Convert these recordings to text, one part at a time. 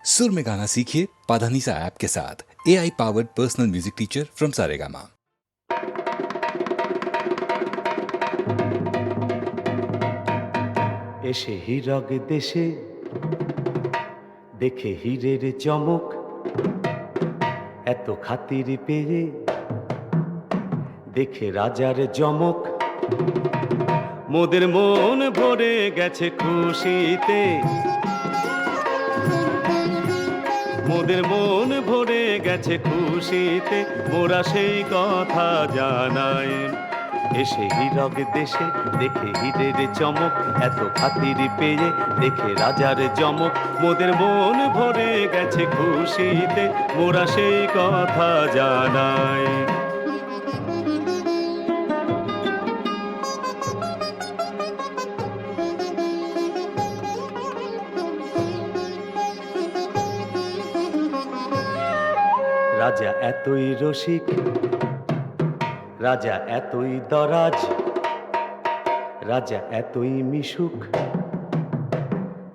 सुर में गाना सीखिए पाधानीसा ऐप के साथ। AI powered personal music teacher from Saregama. এসে হীরক দেশে দেখে হীরের চমক, এত খাতির পেয়ে দেখে রাজার জমক। মোদের মন ভরে গেছে খুশিতে, মোদের মন ভরে গেছে খুশিতে, মোরা সেই কথা জানাই। এসে হীরক দেশে দেখে হীরের চমক, এত খাতির পেয়ে দেখে রাজার জমক। মোদের মন ভরে গেছে খুশিতে, মোরা সেই কথা জানাই। রাজা এতই রসিক, রাজা এতই দরাজ, রাজা এতই মিশুক,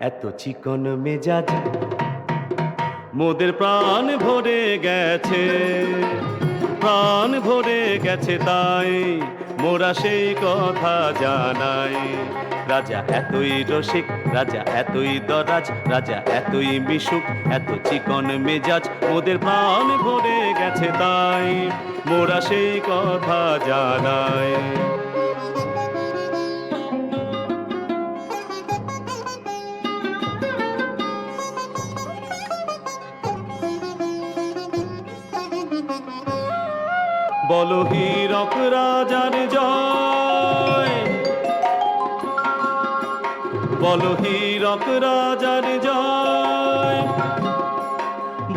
এত চিকন মেজাজ। মোদের প্রাণ ভরে গেছে, প্রাণ ভরে গেছে, তাই মোরা সেই কথা জানাই। রাজা এতই রসিক, রাজা এতই দরাজ, রাজা এতই মিশুক, এত চিকন মেজাজ। মোদের প্রাণ ভরে গেছে, তাই মোরা সেই কথা জানাই। বলো হীরক রাজার জয়, বলো হীরক রাজার জয়।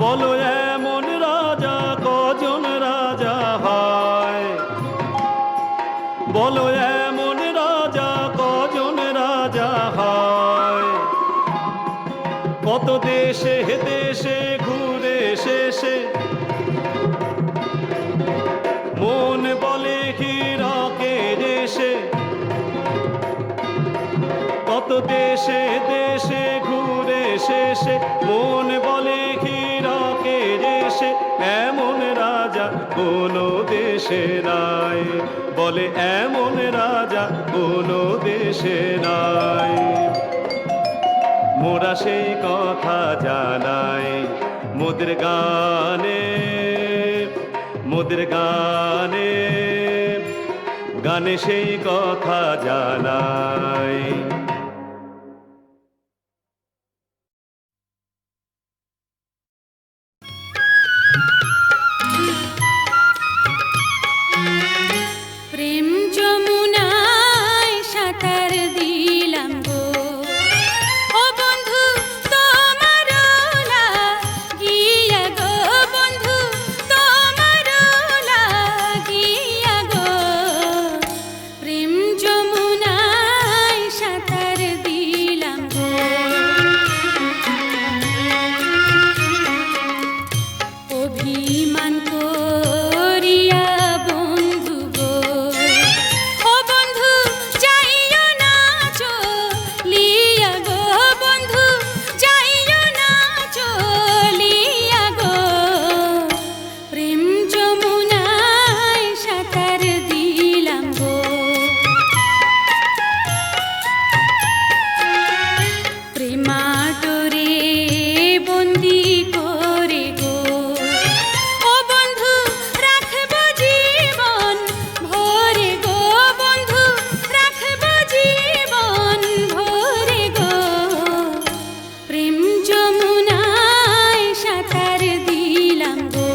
বলো এমন রাজা কজন রাজা হয়, বলো এমন রাজা কজন রাজা হয়। কত দেশে দেশে ঘুরে শেষে মন বলে হীরকের দেশে। কত দেশে দেশে ঘুরে শেষে মন বলে হীরকের দেশে। এমন রাজা কোনো দেশে নাই, বলে এমন রাজা কোনো দেশে নাই। মোরা সেই কথা জানাই মোদের গানে, মোদের গানে, গানে সেই কথা জানাই। প্রেম যমুনায় সাঁতার দিলাম গো, ও বন্ধু তোমার লাগিয়া গো, বন্ধু তোমার লাগিয়া গো। প্রেম যমুনায় সাঁতার দিলাম গো। অভিমান করিয়া বন্ধু গো, ও বন্ধু যাইও না চলিয়া গো, বন্ধু যাইও না চলিয়া গো। প্রেম যমুনায় সাঁতার দিলাম গো। প্রেমাটোরে বন্দি করে গো, ও বন্ধু রাখব জীবন ভরে গো, বন্ধু রাখব জীবন ভরে গো। প্রেম যমুনায় সাঁতার দিলাম গো।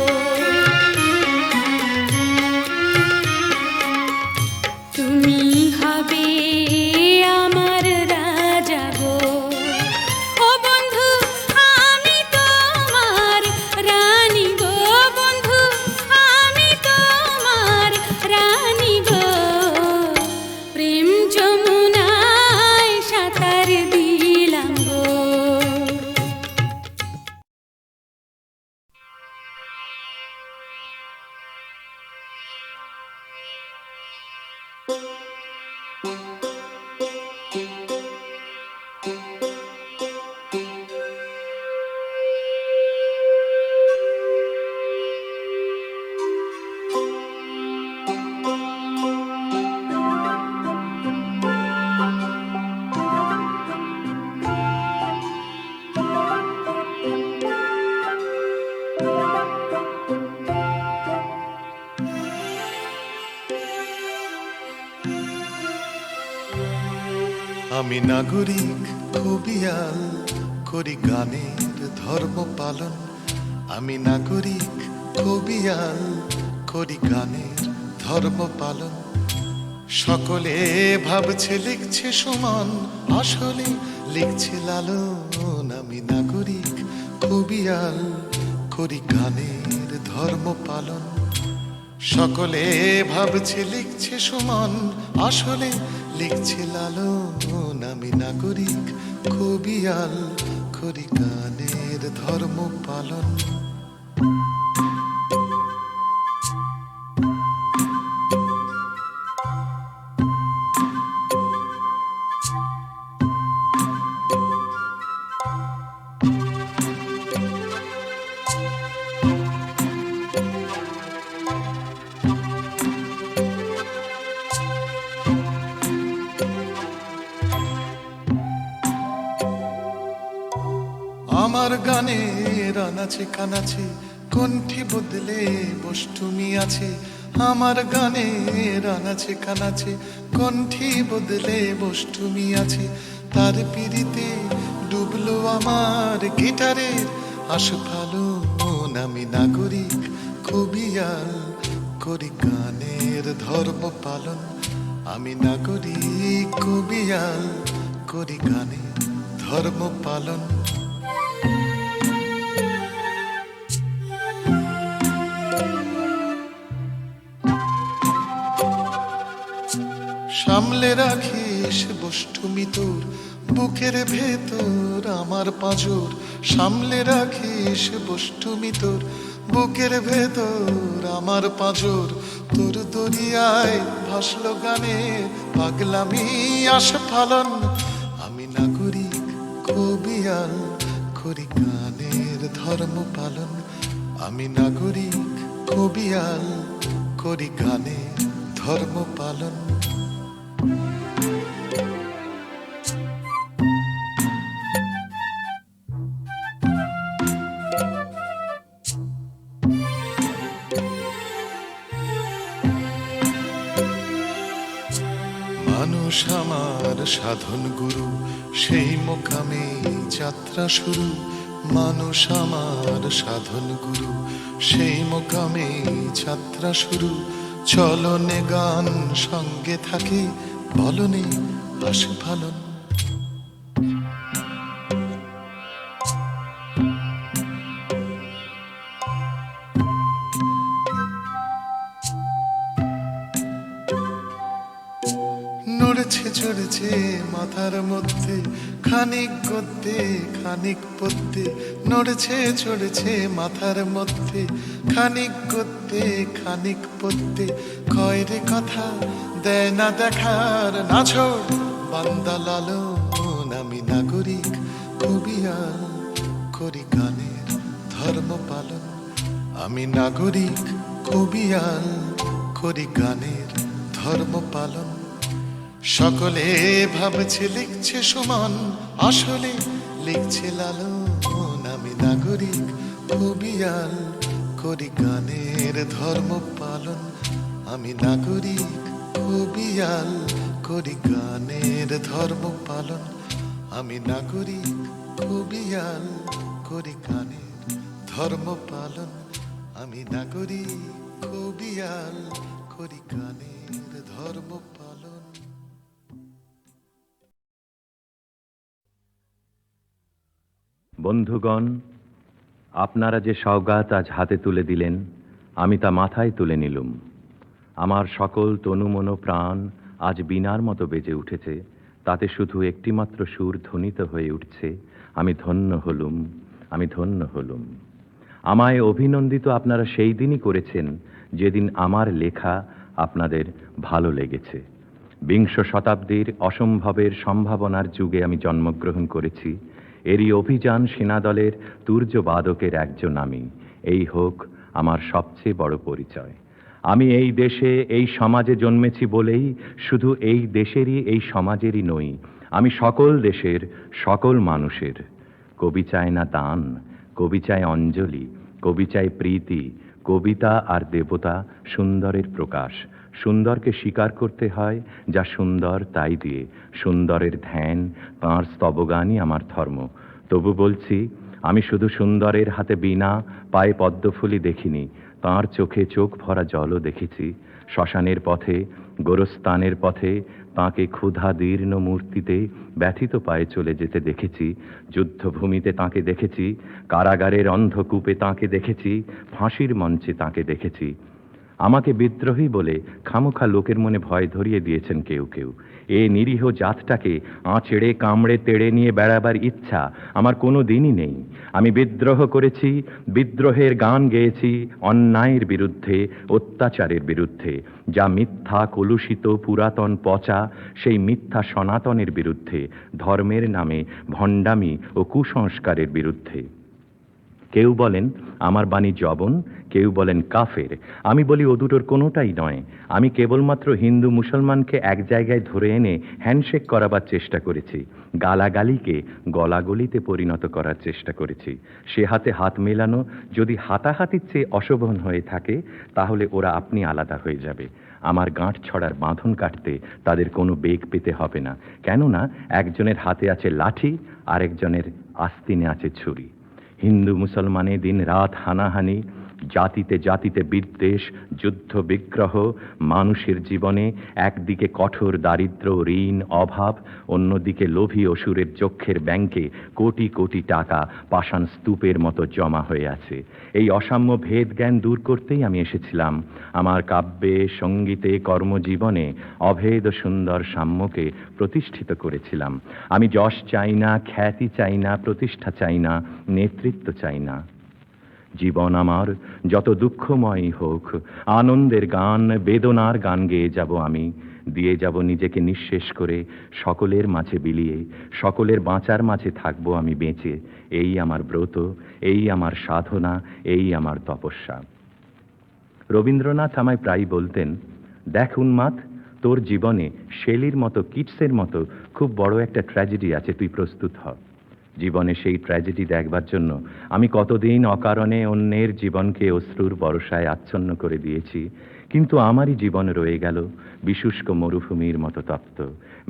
তুমি হবে আমার রাজা গো, ও বন্ধু আমি তোমার রানী গো, বন্ধু আমি তোমার রানী গো। প্রেম যমুনায় সাঁতার দিলাম গো। আমি নাগরিক কবিয়াল, করি গানের ধর্ম পালন। আমি নাগরিক কবিয়াল, করি গানের ধর্ম পালন। সকলে ভাবছে লিখছে সুমন, আসলে লিখছে লালন। আমি নাগরিক কবিয়াল, করি গানের ধর্ম পালন। সকলে ভাবছে লিখছে সুমন, আসলে লিখছে লালন। আমি নাগরিক কবিয়াল, করি গানের ধর্ম পালন। আমার গানের আনাচে কানাচে কণ্ঠী বদলে বষ্টুমি আছে। আমার গানের আনাচে কানাচে কণ্ঠী বদলে বষ্টুমি আছে। তার পিড়িতে ডুবলো আমার গিটারের আস্ফালন। আমি নাগরিক কবিয়াল, করি গানের ধর্ম পালন। আমি নাগরিক কবিয়াল, করি গানের ধর্ম পালন। সামলে রাখিস বষ্টুমি তোর বুকের ভেতর আমার পাঁজর। সামলে রাখিস বষ্টুমি তোর বুকের ভেতর আমার পাঁজর। তোর দরিয়ায় ভাসলো গানে পাগলামি আস্ফালন। আমি নাগরিক কবিয়াল, করি গানের ধর্ম পালন। আমি নাগরিক কবিয়াল, করি গানের ধর্ম পালন। মানুষ আমার সাধন গুরু, সেই মোকামে যাত্রা শুরু। মানুষ আমার সাধন গুরু, সেই মোকামে যাত্রা শুরু। চলনে গান সঙ্গে থাকে, বলনে আস্ফালন। নড়ছে চড়ছে মাথার মধ্যে খানিক গদ্যে খানিক পদ্যে। নড়ছে চড়ছে মাথার মধ্যে খানিক গদ্যে খানিক পদ্যে। কয়রে কথা দেয় না দেখার নাছর বান্দা লালন। আমি নাগরিক কবিয়াল, করি গানের ধর্ম পালন। আমি নাগরিক কবিয়াল, করি গানের ধর্ম পালন। সকলে ভাবছে লিখছে সুমন, আসলে লিখছে লালন। আমি নাগরিক কবিয়াল, করি গানের ধর্ম পালন। আমি নাগরিক কবিয়াল, করি গানের ধর্ম পালন। আমি নাগরিক কবিয়াল, করি গানের ধর্ম পালন। আমি নাগরিক কবিয়াল, করি গানের ধর্ম পালন। বন্ধুগণ, আপনারা যে সওগাত আজ হাতে তুলে দিলেন, আমি তা মাথায় তুলে নিলুম। আমার সকল তনু মন প্রাণ আজ বীণার মতো বেজে উঠেছে। তাতে শুধু একটিমাত্র সুর ধ্বনিত হয়ে উঠছে, আমি ধন্য হলুম, আমি ধন্য হলুম। আমায় অভিনন্দিত আপনারা সেই দিনই করেছেন যেদিন আমার লেখা আপনাদের ভালো লেগেছে। বিংশ শতাব্দীর অসম্ভবের সম্ভাবনার যুগে আমি জন্মগ্রহণ করেছি। এরই অভিযান সেনাদলের তুর্যবাদকের একজন আমি। এই হোক আমার সবচেয়ে বড় পরিচয়। আমি এই দেশে এই সমাজে জন্মেছি বলেই শুধু এই দেশেরই এই সমাজেরই নই, আমি সকল দেশের সকল মানুষের। কবি চায় না দান, কবি চায় অঞ্জলি, কবি চায় প্রীতি, কবিতা আর দেবতা সুন্দরের প্রকাশ। সুন্দরকে স্বীকার করতে হয় যা সুন্দর তাই দিয়ে। সুন্দরের ধ্যান, তাঁর স্তবগানই আমার ধর্ম। তবু বলছি, আমি শুধু সুন্দরের হাতে বীণা, পায়ে পদ্মফুলি দেখিনি, তাঁর চোখে চোখ ভরা জলও দেখেছি। শ্মশানের পথে, গোরস্থানের পথে তাঁকে ক্ষুধা দীর্ণ মূর্তিতে ব্যথিত পায়ে চলে যেতে দেখেছি। যুদ্ধভূমিতে তাঁকে দেখেছি, কারাগারের অন্ধকূপে তাঁকে দেখেছি, ফাঁসির মঞ্চে তাঁকে দেখেছি। আমাকে বিদ্রোহী বলে খামোখা লোকের মনে ভয় ধরিয়ে দিয়েছেন কেউ কেউ। এ নিরীহ জাতটাকে আঁচড়ে কামড়ে তেড়ে নিয়ে বেড়াবার ইচ্ছা আমার কোনো দিনই নেই। আমি বিদ্রোহ করেছি, বিদ্রোহের গান গেয়েছি অন্যায়ের বিরুদ্ধে, অত্যাচারের বিরুদ্ধে, যা মিথ্যা, কলুষিত, পুরাতন, পচা, সেই মিথ্যা সনাতনের বিরুদ্ধে, ধর্মের নামে ভণ্ডামি ও কুসংস্কারের বিরুদ্ধে। কেউ বলেন আমার বাণী জবন, কেউ বলেন কাফের। আমি বলি ও দুটোর কোনোটাই নয়। আমি কেবলমাত্র হিন্দু মুসলমানকে এক জায়গায় ধরে এনে হ্যান্ডশেক করাবার চেষ্টা করেছি, গালাগালিকে গলাগলিতে পরিণত করার চেষ্টা করেছি। সে হাতে হাত মেলানো যদি হাতাহাতির চেয়ে অশোভন হয়ে থাকে, তাহলে ওরা আপনি আলাদা হয়ে যাবে। আমার গাঁট ছড়ার বাঁধন কাটতে তাদের কোনো বেগ পেতে হবে না, কেননা একজনের হাতে আছে লাঠি, আরেকজনের আস্তিনে আছে ছুরি। হিন্দু মুসলমানে দিন রাত হানাহানি, জাতিতে জাতিতে বিদ্বেষ, যুদ্ধ বিগ্রহ, মানুষের জীবনে একদিকে কঠোর দারিদ্র্য, ঋণ, অভাব, অন্যদিকে লোভী অসুরের চক্ষের ব্যাংকে কোটি কোটি টাকা পাষাণ স্তূপের মতো জমা হয়ে আছে। এই অসাম্য ভেদ জ্ঞান দূর করতেই আমি এসেছিলাম। আমার কাব্যে, সঙ্গীতে, কর্মজীবনে অভেদ সুন্দর সাম্যকে প্রতিষ্ঠিত করেছিলাম। আমি যশ চাই না, খ্যাতি চাই না, প্রতিষ্ঠা চাই না, নেতৃত্ব চাই না। জীবন আমার যত দুঃখময়ই হোক, আনন্দের গান, বেদনার গান গেয়ে যাব আমি, দিয়ে যাব নিজেকে নিঃশেষ করে, সকলের মাঝে বিলিয়ে, সকলের বাঁচার মাঝে থাকবো আমি বেঁচে। এই আমার ব্রত, এই আমার সাধনা, এই আমার তপস্যা। রবীন্দ্রনাথ আমায় প্রায়ই বলতেন, দেখ উন্মাদ, তোর জীবনে শেলির মতো, কিটসের মতো খুব বড় একটা ট্র্যাজেডি আছে, তুই প্রস্তুত হ। জীবনে সেই ট্র্যাজেডি দেখবার জন্য আমি কতদিন অকারণে অন্যের জীবনকে অশ্রুর বর্ষায় আচ্ছন্ন করে দিয়েছি, কিন্তু আমারই জীবন রয়ে গেল বিশুষ্ক মরুভূমির মতো তপ্ত,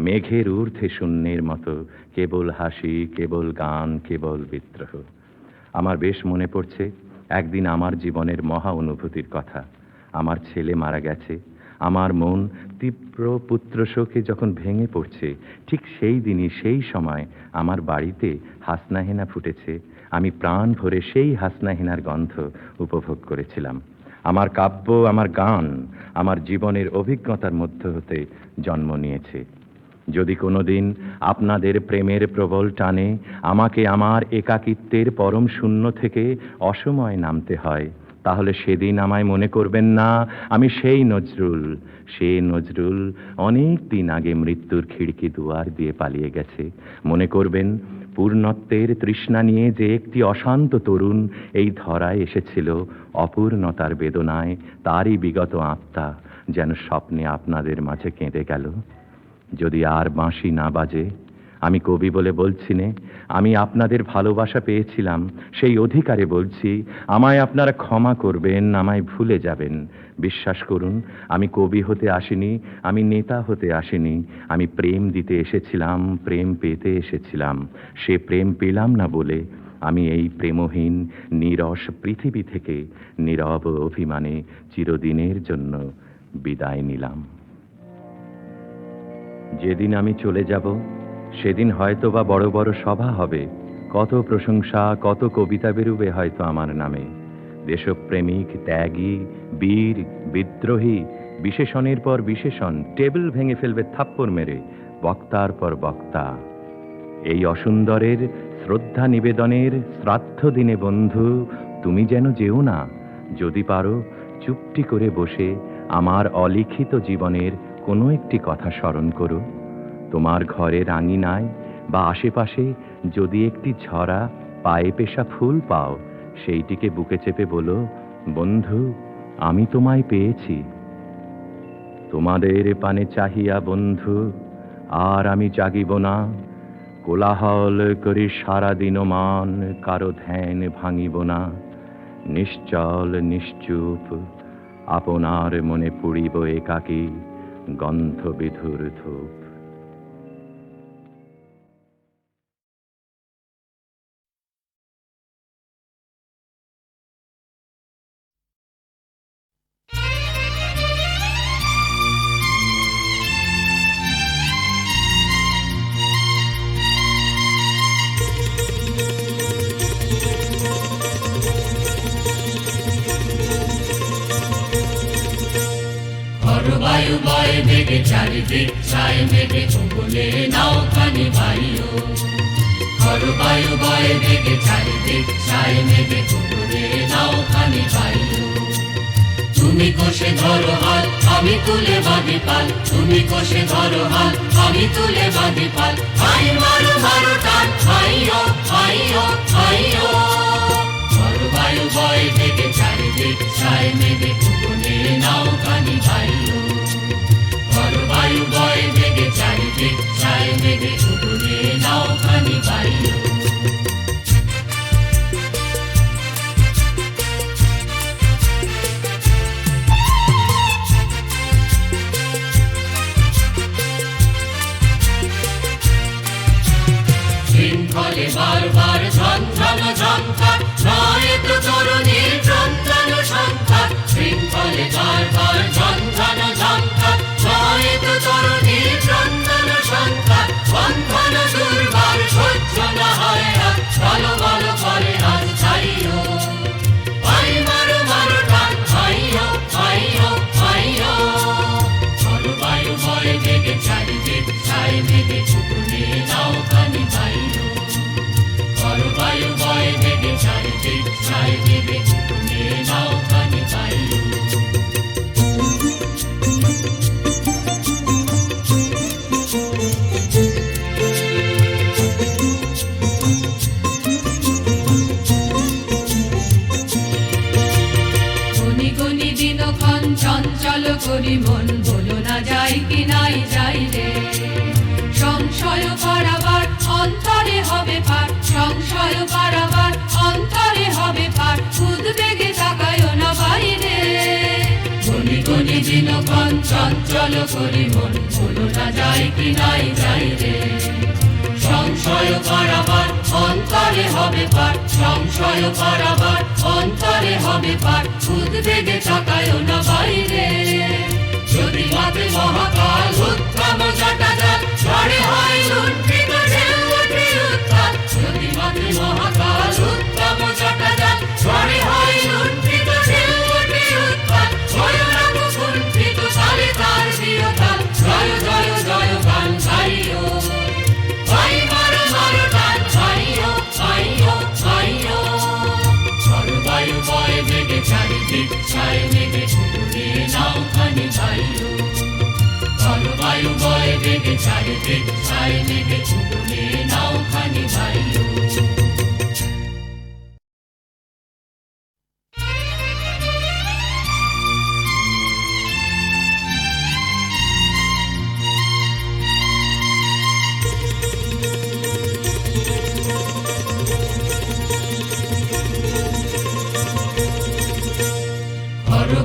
মেঘের ঊর্ধ্বে শূন্যের মতো, কেবল হাসি, কেবল গান, কেবল বিদ্রোহ। আমার বেশ মনে পড়ছে একদিন আমার জীবনের মহা অনুভূতির কথা। আমার ছেলে মারা গেছে। আমার মন তীব্র পুত্রশোকে যখন ভেঙে পড়ছে, ঠিক সেই দিনই, সেই সময় আমার বাড়িতে হাসনাহেনা ফুটেছে। আমি প্রাণ ভরে সেই হাসনাহেনার গন্ধ উপভোগ করেছিলাম। আমার কাব্য, আমার গান, আমার জীবনের অভিজ্ঞতার মধ্য হতে জন্ম নিয়েছে। যদি কোনোদিন আপনাদের প্রেমের প্রবল টানে আমাকে আমার একাকিত্বের পরম শূন্য থেকে অসময় নামতে হয়, তাহলে সেদিন আমায় মনে করবেন না আমি সেই নজরুল। সে নজরুল অনেক দিন আগে মৃত্যুর খিড়কি দুয়ার দিয়ে পালিয়ে গেছে। মনে করবেন পূর্ণত্বের তৃষ্ণা নিয়ে যে একটি অশান্ত তরুণ এই ধরায় এসেছিল, অপূর্ণতার বেদনায় তারই বিগত আত্মা যেন স্বপ্নে আপনাদের মাঝে কেঁদে গেল। যদি আর বাঁশি না বাজে, আমি কবি বলে বলছি নে, আমি আপনাদের ভালোবাসা পেয়েছিলাম, সেই অধিকারে বলছি, আমায় আপনারা ক্ষমা করবেন, আমায় ভুলে যাবেন। বিশ্বাস করুন, আমি কবি হতে আসিনি, আমি নেতা হতে আসিনি, আমি প্রেম দিতে এসেছিলাম, প্রেম পেতে এসেছিলাম। সে প্রেম পেলাম না বলে আমি এই প্রেমহীন নীরস পৃথিবী থেকে নীরব অভিমানে চিরদিনের জন্য বিদায় নিলাম। যেদিন আমি চলে যাব, সেদিন হয়তো বা বড় বড় সভা হবে, কত প্রশংসা, কত কবিতা বেরুবে হয়তো আমার নামে। দেশপ্রেমিক, ত্যাগী, বীর, বিদ্রোহী, বিশেষণের পর বিশেষণ টেবিল ভেঙে ফেলবে থাপ্পড় মেরে, বক্তার পর বক্তা। এই অসুন্দরের শ্রদ্ধা নিবেদনের শ্রাদ্ধ দিনে বন্ধু, তুমি যেন যেও না। যদি পারো চুপটি করে বসে আমার অলিখিত জীবনের কোনো একটি কথা স্মরণ করো। তোমার ঘরের আঙিনায় বা আশেপাশে যদি একটি ঝরা পায়ে পেশা ফুল পাও, সেইটিকে বুকে চেপে বলো, বন্ধু, আমি তোমায় পেয়েছি। তোমাদের পানে চাহিয়া বন্ধু আর আমি জাগিব না, কোলাহল করি সারাদিন মান, কারো ধ্যান ভাঙিব না। নিশ্চল নিশ্চুপ আপনার মনে পুড়িব একাকী গন্ধ বিধুর ধূপ। বায়ু বয় বেগে চারিদিক ছায় মেঘে বলে নাও খানি ভাইও। বায়ু বয় বেগে চারিদিক ছায় মেঘে বলে নাও খানি ভাইও। তুমি কষে ধরো হাল আমি তুলে বাঁধি পাল, তুমি কষে ধরো হাল আমি তুলে বাঁধি পাল। ভাই মারো মারো টান ভাইও ভাইও ভাইও। বায়ু বয় বেগে চারিদিক ছায় মেঘে বলে নাও খানি ভাইও। বায়ু বয় বেগে চারিদিক ছায় মেঘে বলে নাও খানি ভাইও। শৃঙ্খলে বারবার ঝঞ্ঝানো ঝঙ্কার নয় তো তরুণীর চন্দন সংখ্যার। শৃঙ্খলে বারবার ঝঞ্ঝানো ঝঙ্কার নয় তো তরুণীর চন্দন সংখ্যার। বন্ধন দুর্বার সহ্য না হয় আর ভালো ভালো করে আজ ছাইও। ভাই মারো মারো টান ভাইও ভাইও ভাইও। বায়ু বয় বেগে চারিদিক ছায় মেঘে বলে নাও খানি ভাইও। বায়ু বয় বেগে চারিদিক ছায় মেঘে বলে নাও খানি ভাইও। গনি গনি দিনক্ষণ চঞ্চল করি মন, বলো না যাই কি নাই যাই রে। সংশয় পারাবার অন্তরে হবে পার, সংশয় পারাবার অন্তরে হবে পার। উদ্বেগে তাকায়ও না বাইরে। গনি গনি দিনক্ষণ চঞ্চল করি মন, বলো না যাই কি নাই যাই রে। সংশয় পারাবার অন্তরে হবে পার, সংশয় পারাবার অন্তরে হবে পার। উদ্বেগে তাকায়ও না বাইরে। যদি মাতে মহাকাল উত্তম জটা জল ঝড়ে হয় লুণ্ঠিত ঢেউ ওঠে উত্তাল। যদি মাতে মহাকাল উত্তম জটা জল ঝড়ে হয় লুণ্ঠিত ঢেউ ওঠে উত্তাল। জয় রাম কুণ্ঠিত তালে তার চিরকাল, জয় জয় জয় গান গাইও। ভাই মারো মারো টান ভাইও ভাইও ভাইও। বায়ু বয় বেগে চারিদিক ছায় মেঘে বলে নাও খানি ভাইও। বায়ু বয় বেগে চারিদিক ছায় মেঘে বলে নাও খানি ভাইও।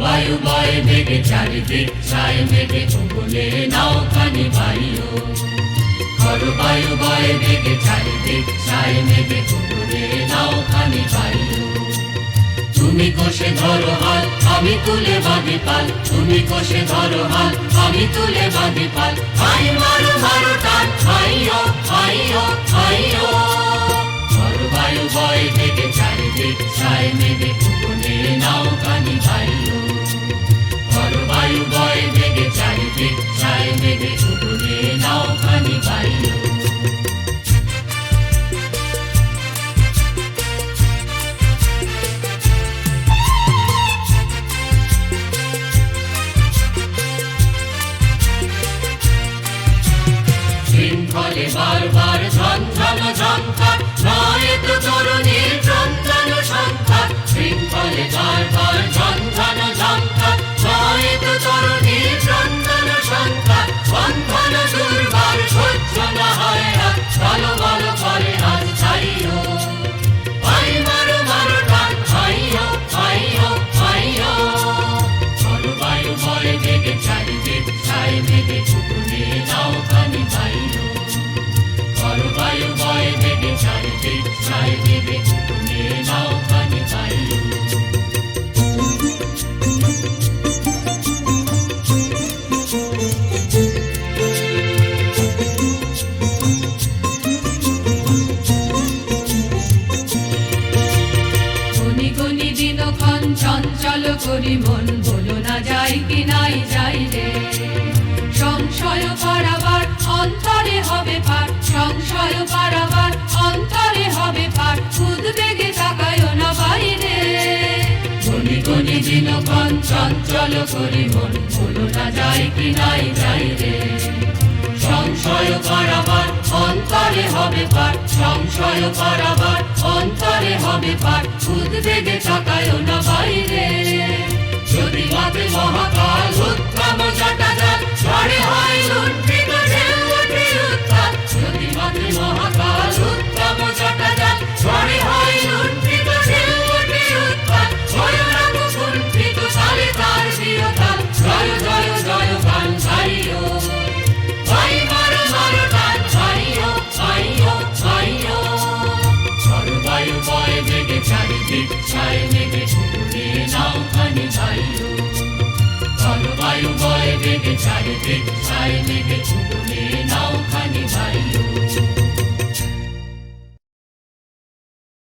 বায়ু বয় বেগে চারিদিক ছায় মেঘে বলে নাও খানি ভাইও। বায়ু বয় বেগে চারিদিক ছায় মেঘে বলে নাও খানি ভাইও। তুমি কষে ধরো হাল আমি তুলে বাঁধি পাল, তুমি কষে ধরো হাল আমি তুলে বাঁধি পাল। ভাই মারো মারো টান ভাইও ভাইও ভাইও। বায়ু বয় বেগে চারিদিক ছায় মেঘে বলে নাও খানি ভাইও। বায়ু বয় বেগে চারিদিক ছায় মেঘে বলে নাও খানি ভাইও। শৃঙ্খলে বারবার ঝঞ্ঝানো ঝঙ্কার নয় তো তরুণীর চন্দন গনি দিনক্ষণ চঞ্চল করি মন বলো না যাই কি নাই যাই রে সংশয় পারাবার অন্তরে হবে পার সংশয় পারাবার অন্তরে হবে পার উদ্বেগে তাকায় না বাইরে গনি গনি দিনক্ষণ চঞ্চল করি মন বলো না যাই কি নাই যাই রে সংশয় পারাবার অন্তরে হবে পার সংশয় পারাবার অন্তরে হবে পার উদ্বেগে তাকায় না বাইরে যদি মাতে মহাকাল উত্তম জটাজল ঝড়ে হয় লুণ্ঠিত ঢেউ ওঠে উত্তাল যদি মাতে মহাকাল উত্তম জটাজল ঝড়ে হয় লুণ্ঠিত ঢেউ ওঠে উত্তাল জয় রাম কুণ্ঠিত তালে তার চিরকাল জয় জয় জয় গান গাইও ভাই মারো মারো টান ভাইও ভাইও ভাইও ঝড় বায়ু বয় বেগে চারিদিক ছায় মেঘে ছুটে নাও খানি ভাইও ঝড় বায়ু বয় বেগে চারিদিক ছায় মেঘে ছুটে নাও খানি ভাইও